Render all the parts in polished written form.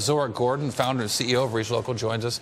Zorik Gordon, founder and CEO of ReachLocal, joins us,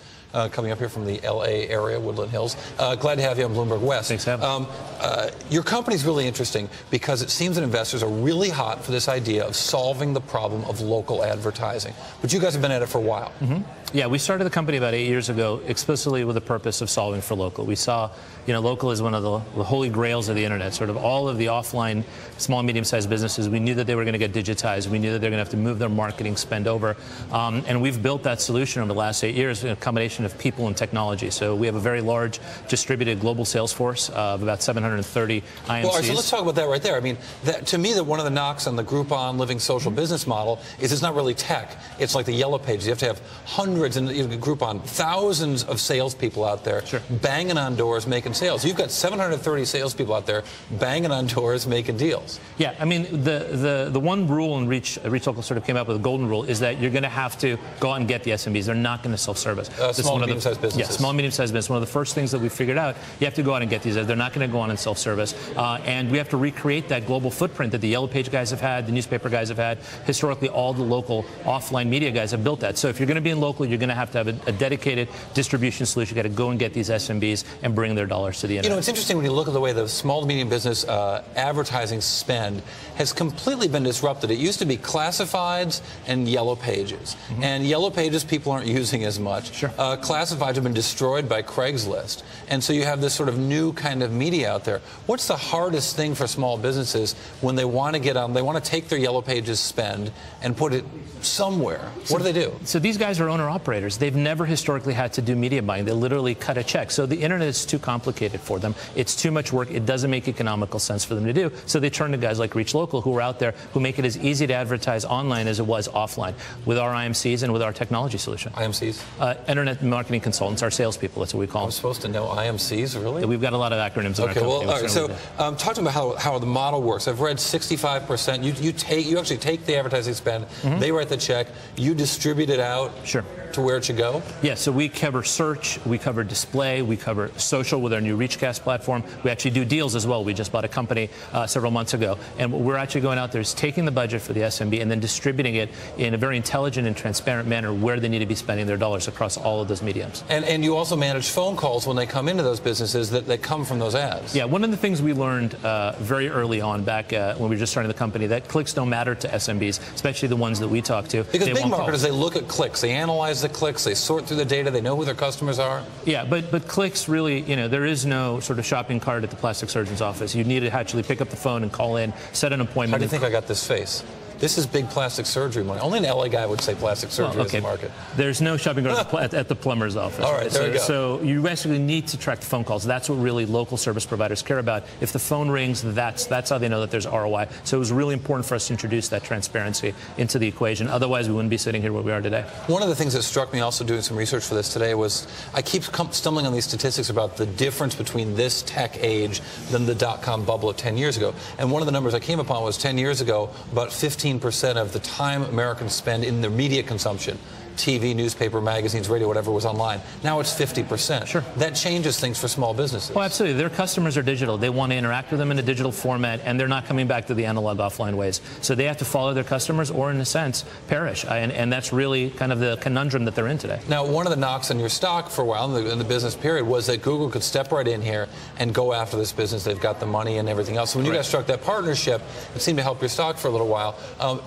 coming up here from the LA area, Woodland Hills. Glad to have you on Bloomberg West. Thanks for having me. Your company's really interesting because it seems that investors are really hot for this idea of solving the problem of local advertising. But you guys have been at it for a while. Mm-hmm. Yeah, we started the company about 8 years ago explicitly with the purpose of solving for local. We saw, local is one of the holy grails of the internet. Sort of all of the offline small and medium-sized businesses, we knew that they were going to get digitized. We knew that they're going to have to move their marketing spend over. And we've built that solution over the last 8 years in a combination of people and technology. So we have a very large distributed global sales force of about 730 IMCs. Well, all right, so let's talk about that right there. I mean, to me, that one of the knocks on the Groupon living social business model is it's not really tech. It's like the Yellow Pages. You have to have hundreds and Groupon, thousands of salespeople out there banging on doors, making sales. You've got 730 salespeople out there banging on doors, making deals. Yeah, I mean, the one rule in ReachLocal sort of came up with a golden rule is that you're going to have to go out and get the SMBs. They're not going to self-service. Small and medium-sized businesses. Yeah, small and medium-sized business. One of the first things that we figured out, you have to go out and get these. They're not going to go on and self-service. And we have to recreate that global footprint that the Yellow Page guys have had, the newspaper guys have had. Historically, all the local offline media guys have built that. So if you're going to be in local, you're going to have a dedicated distribution solution. You've got to go and get these SMBs and bring their dollars to the internet. It's interesting when you look at the way the small to medium business advertising spend has completely been disrupted. It used to be classifieds and Yellow Pages. Mm-hmm. And Yellow Pages people aren't using as much. Sure. Classifieds have been destroyed by Craigslist. And so you have this sort of new kind of media out there. What's the hardest thing for small businesses when they want to get on, they want to take their Yellow Pages spend and put it somewhere? What do they do? So these guys are owner-operators. They've never historically had to do media buying. They literally cut a check. So the internet is too complicated for them. It's too much work. It doesn't make economical sense for them to do. So they turn to guys like ReachLocal who are out there who make it as easy to advertise online as it was offline with our IMCs and with our technology solution. IMCs? Internet marketing consultants, our salespeople. That's what we call them. I'm supposed to know IMCs, really? We've got a lot of acronyms in our company. Well, all right. So talk to me about how the model works. I've read 65%. You actually take the advertising spend. Mm-hmm. They write the check. You distribute it out. Sure. To where it should go? Yeah, so we cover search, we cover display, we cover social with our new ReachCast platform. We actually do deals as well. We just bought a company several months ago. And what we're actually going out there is taking the budget for the SMB and then distributing it in a very intelligent and transparent manner where they need to be spending their dollars across all of those mediums. And you also manage phone calls when they come into those businesses that come from those ads. Yeah, one of the things we learned very early on back when we were just starting the company, that clicks don't matter to SMBs, especially the ones that we talk to. Because big marketers, they look at clicks, they analyze the clicks, they sort through the data, they know who their customers are. Yeah, but clicks really, there is no sort of shopping cart at the plastic surgeon's office. You need to actually pick up the phone and call in, set an appointment. How do you think I got this face? This is big plastic surgery money. Only an LA guy would say plastic surgery is the market. There's no shopping cart at the plumber's office. All right, there we go. So you basically need to track the phone calls. That's what really local service providers care about. If the phone rings, that's how they know that there's ROI. So it was really important for us to introduce that transparency into the equation. Otherwise, we wouldn't be sitting here where we are today. One of the things that struck me also doing some research for this today was I keep stumbling on these statistics about the difference between this tech age than the dot-com bubble of 10 years ago. And one of the numbers I came upon was 10 years ago, about 15% of the time Americans spend in their media consumption, TV, newspaper, magazines, radio, whatever was online. Now it's 50%. Sure. That changes things for small businesses. Oh, absolutely. Their customers are digital. They want to interact with them in a digital format, and they're not coming back to the analog offline ways. So they have to follow their customers or, in a sense, perish. And that's really kind of the conundrum that they're in today. Now, one of the knocks on your stock for a while in the business period was that Google could step right in here and go after this business. They've got the money and everything else. So when you guys struck that partnership, it seemed to help your stock for a little while.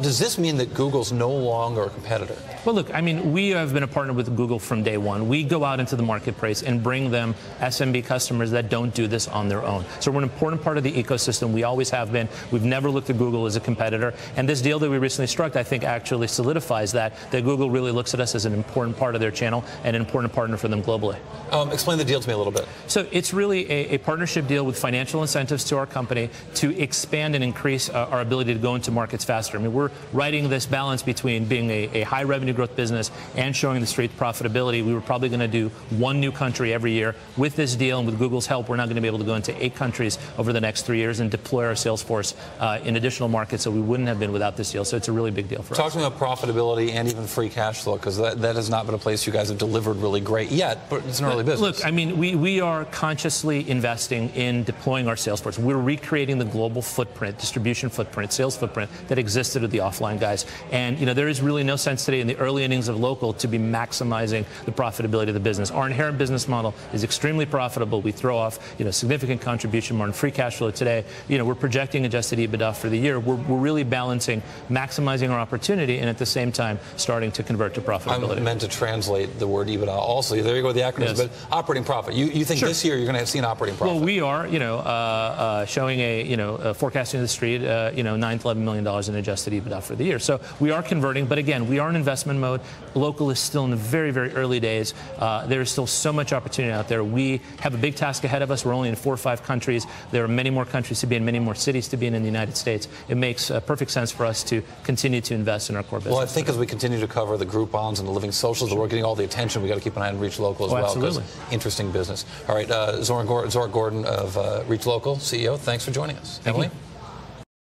Does this mean that Google's no longer a competitor? Well, look, I mean, we have been a partner with Google from day one. We go out into the marketplace and bring them SMB customers that don't do this on their own. So we're an important part of the ecosystem. We always have been. We've never looked at Google as a competitor. And this deal that we recently struck, I think, actually solidifies that Google really looks at us as an important part of their channel and an important partner for them globally. Explain the deal to me a little bit. So it's really a partnership deal with financial incentives to our company to expand and increase our ability to go into markets faster. I mean, we're riding this balance between being a high revenue growth business and showing the street profitability. We were probably going to do one new country every year. With this deal and with Google's help, we're now going to be able to go into 8 countries over the next 3 years and deploy our sales force in additional markets that we wouldn't have been without this deal. So it's a really big deal for us. Talk to me about profitability and even free cash flow, because that has not been a place you guys have delivered really great yet, but it's an early business. Look, I mean, we are consciously investing in deploying our sales force. We're recreating the global footprint, distribution footprint, sales footprint that existed with the offline guys. And, there is really no sense today in the early innings of local to be maximizing the profitability of the business. Our inherent business model is extremely profitable. We throw off significant contribution margin, free cash flow today. We're projecting adjusted EBITDA for the year. We're really balancing maximizing our opportunity and at the same time starting to convert to profitability. I meant to translate the word EBITDA also. There you go with the acronyms, but operating profit. You think this year you're going to see an operating profit? Well, we are, showing forecasting to the street, $9 to $11 million in adjusted EBITDA for the year. So we are converting, but again, we are in investment mode. Local is still in the very, very early days. There is still so much opportunity out there. We have a big task ahead of us. We're only in 4 or 5 countries. There are many more countries to be in, many more cities to be in the United States. It makes perfect sense for us to continue to invest in our core business. Well, I think as we continue to cover the Groupons and the living socials, that we're getting all the attention. We got to keep an eye on ReachLocal as well. Absolutely. Interesting business. All right, Zorik Gordon of ReachLocal, CEO. Thanks for joining us. Thank you.